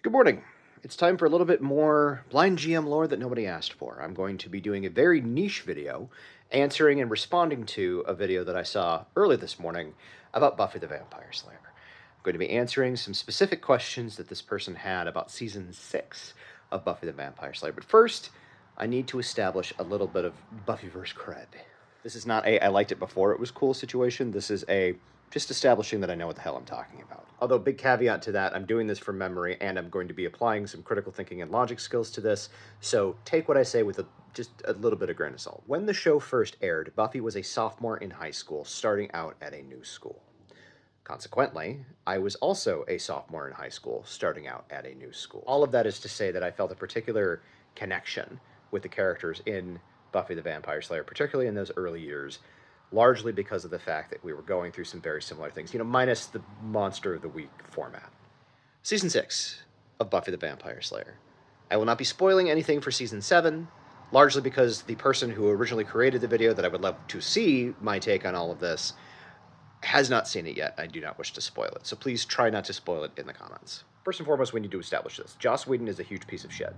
Good morning. It's time for a little bit more blind GM lore that nobody asked for. I'm going to be doing a very niche video answering and responding to a video that I saw early this morning about Buffy the Vampire Slayer. I'm going to be answering some specific questions that this person had about Season 6 of Buffy the Vampire Slayer. But first, I need to establish a little bit of Buffyverse cred. This is not a I liked it before it was cool situation. This is a just establishing that I know what the hell I'm talking about. Although, big caveat to that, I'm doing this from memory, and I'm going to be applying some critical thinking and logic skills to this, so take what I say with just a little bit of grain of salt. When the show first aired, Buffy was a sophomore in high school, starting out at a new school. Consequently, I was also a sophomore in high school, starting out at a new school. All of that is to say that I felt a particular connection with the characters in Buffy the Vampire Slayer, particularly in those early years, largely because of the fact that we were going through some very similar things, minus the Monster of the Week format. Season 6 of Buffy the Vampire Slayer. I will not be spoiling anything for Season 7, largely because the person who originally created the video that I would love to see my take on all of this has not seen it yet. I do not wish to spoil it, so please try not to spoil it in the comments. First and foremost, we need to establish this. Joss Whedon is a huge piece of shit.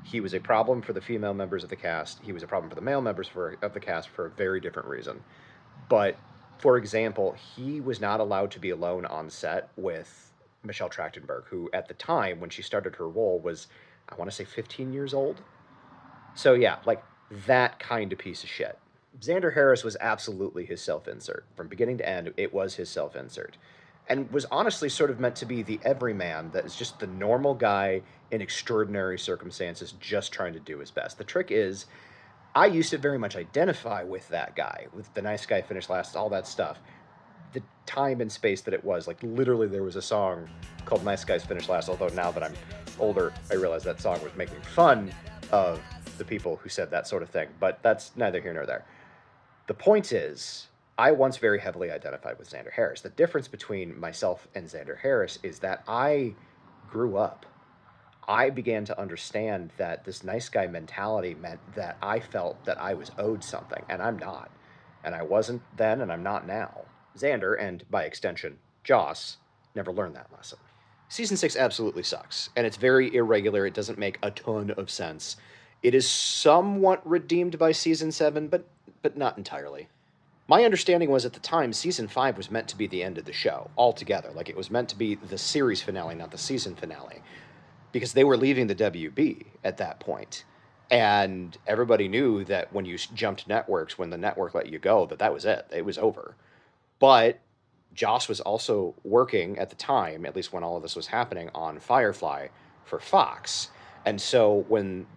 He was a problem for the female members of the cast. He was a problem for the male members of the cast for a very different reason. But, for example, he was not allowed to be alone on set with Michelle Trachtenberg, who at the time, when she started her role, was, I want to say, 15 years old. So yeah, like, that kind of piece of shit. Xander Harris was absolutely his self-insert. From beginning to end, it was his self-insert. And was honestly sort of meant to be the everyman that is just the normal guy in extraordinary circumstances just trying to do his best. The trick is, I used to very much identify with that guy, with the nice guy finished last, all that stuff. The time and space that it was, like literally there was a song called Nice Guys Finish Last, although now that I'm older, I realize that song was making fun of the people who said that sort of thing, but that's neither here nor there. The point is, I once very heavily identified with Xander Harris. The difference between myself and Xander Harris is that I grew up. I began to understand that this nice guy mentality meant that I felt that I was owed something, and I'm not. And I wasn't then, and I'm not now. Xander, and by extension, Joss, never learned that lesson. Season 6 absolutely sucks, and it's very irregular. It doesn't make a ton of sense. It is somewhat redeemed by Season 7, but not entirely. My understanding was at the time, Season 5 was meant to be the end of the show, altogether. Like, it was meant to be the series finale, not the season finale. Because they were leaving the WB at that point. And everybody knew that when you jumped networks, when the network let you go, that was it. It was over. But Joss was also working at the time, at least when all of this was happening, on Firefly for Fox. And so when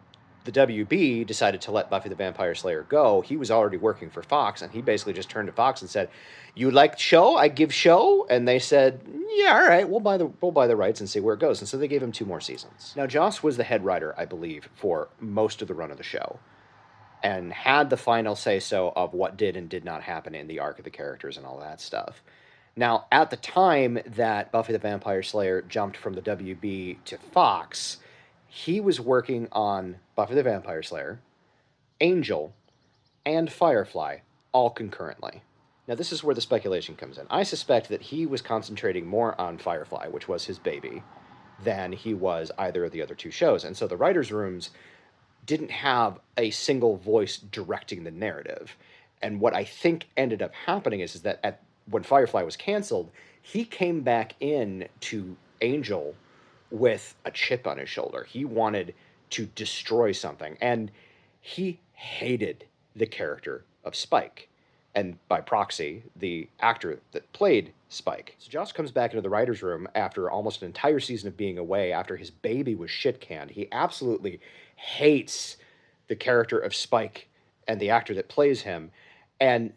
the WB decided to let Buffy the Vampire Slayer go, he was already working for Fox, and he basically just turned to Fox and said, "You like show? I give show?" And they said, "Yeah, all right, we'll buy the rights and see where it goes." And so they gave him 2 more seasons. Now, Joss was the head writer, I believe, for most of the run of the show, and had the final say-so of what did and did not happen in the arc of the characters and all that stuff. Now, at the time that Buffy the Vampire Slayer jumped from the WB to Fox, he was working on Buffy the Vampire Slayer, Angel, and Firefly, all concurrently. Now, this is where the speculation comes in. I suspect that he was concentrating more on Firefly, which was his baby, than he was either of the other 2 shows. And so the writers' rooms didn't have a single voice directing the narrative. And what I think ended up happening is that when Firefly was canceled, he came back in to Angel with a chip on his shoulder. He wanted to destroy something, and he hated the character of Spike, and by proxy, the actor that played Spike. So Joss comes back into the writer's room after almost an entire season of being away, after his baby was shit-canned. He absolutely hates the character of Spike and the actor that plays him, and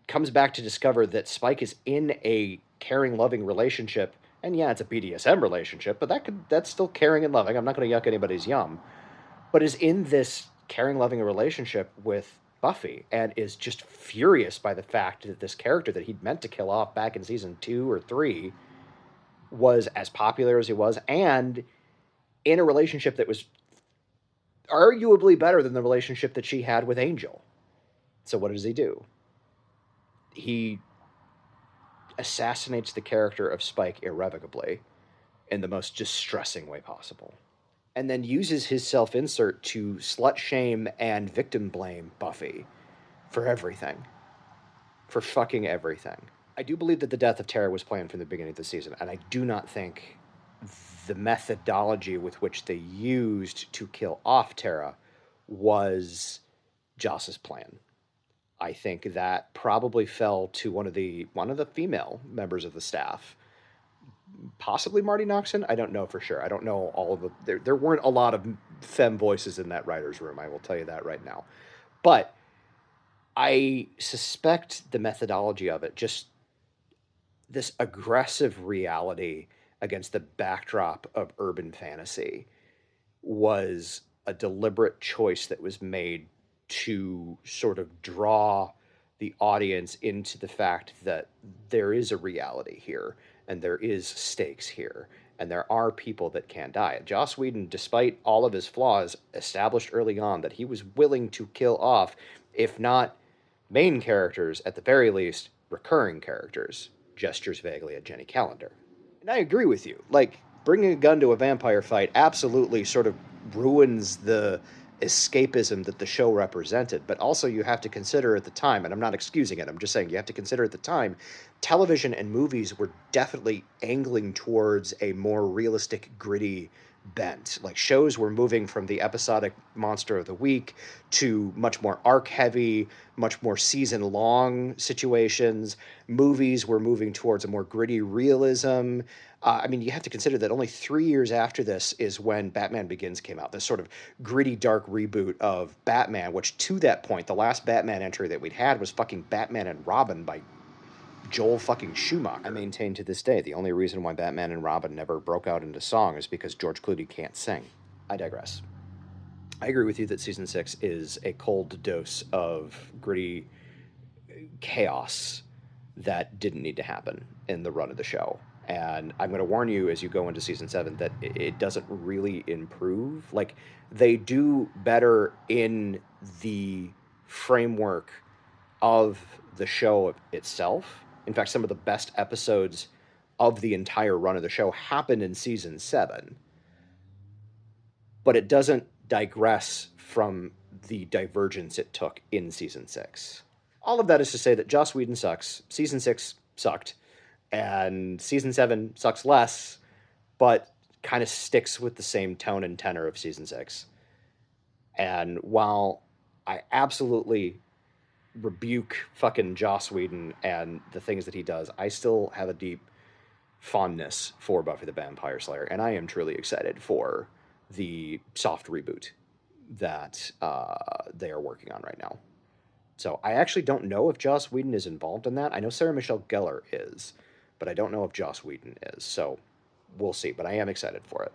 comes back to discover that Spike is in a caring, loving relationship. And yeah, it's a BDSM relationship, but that's still caring and loving. I'm not going to yuck anybody's yum. But is in this caring, loving relationship with Buffy, and is just furious by the fact that this character that he'd meant to kill off back in season 2 or 3 was as popular as he was, and in a relationship that was arguably better than the relationship that she had with Angel. So what does he do? He assassinates the character of Spike irrevocably in the most distressing way possible. And then uses his self insert to slut shame and victim blame Buffy for everything. For fucking everything. I do believe that the death of Tara was planned from the beginning of the season, and I do not think the methodology with which they used to kill off Tara was Joss's plan. I think that probably fell to one of the female members of the staff, possibly Marty Noxon. I don't know for sure. I don't know all of the. There weren't a lot of femme voices in that writers' room. I will tell you that right now. But I suspect the methodology of it, just this aggressive reality against the backdrop of urban fantasy, was a deliberate choice that was made to sort of draw the audience into the fact that there is a reality here and there is stakes here and there are people that can die. Joss Whedon, despite all of his flaws, established early on that he was willing to kill off, if not main characters, at the very least, recurring characters. Gestures vaguely at Jenny Calendar. And I agree with you. Like, bringing a gun to a vampire fight absolutely sort of ruins the escapism that the show represented. But also, you have to consider at the time, and I'm not excusing it, I'm just saying you have to consider at the time, television and movies were definitely angling towards a more realistic, gritty bent. Like, shows were moving from the episodic monster of the week to much more arc heavy, much more season long situations. Movies were moving towards a more gritty realism. I mean, you have to consider that only 3 years after this is when Batman Begins came out, this sort of gritty, dark reboot of Batman, which to that point, the last Batman entry that we'd had was fucking Batman and Robin by Joel fucking Schumacher. I maintain to this day the only reason why Batman and Robin never broke out into song is because George Clooney can't sing. I digress. I agree with you that season 6 is a cold dose of gritty chaos that didn't need to happen in the run of the show. And I'm going to warn you as you go into season 7 that it doesn't really improve. Like, they do better in the framework of the show itself. In fact, some of the best episodes of the entire run of the show happened in season 7, but it doesn't digress from the divergence it took in season 6. All of that is to say that Joss Whedon sucks. Season 6 sucked. And season 7 sucks less, but kind of sticks with the same tone and tenor of season 6. And while I absolutely rebuke fucking Joss Whedon and the things that he does, I still have a deep fondness for Buffy the Vampire Slayer, and I am truly excited for the soft reboot that they are working on right now. So I actually don't know if Joss Whedon is involved in that. I know Sarah Michelle Gellar is, but I don't know if Joss Whedon is. So we'll see. But I am excited for it.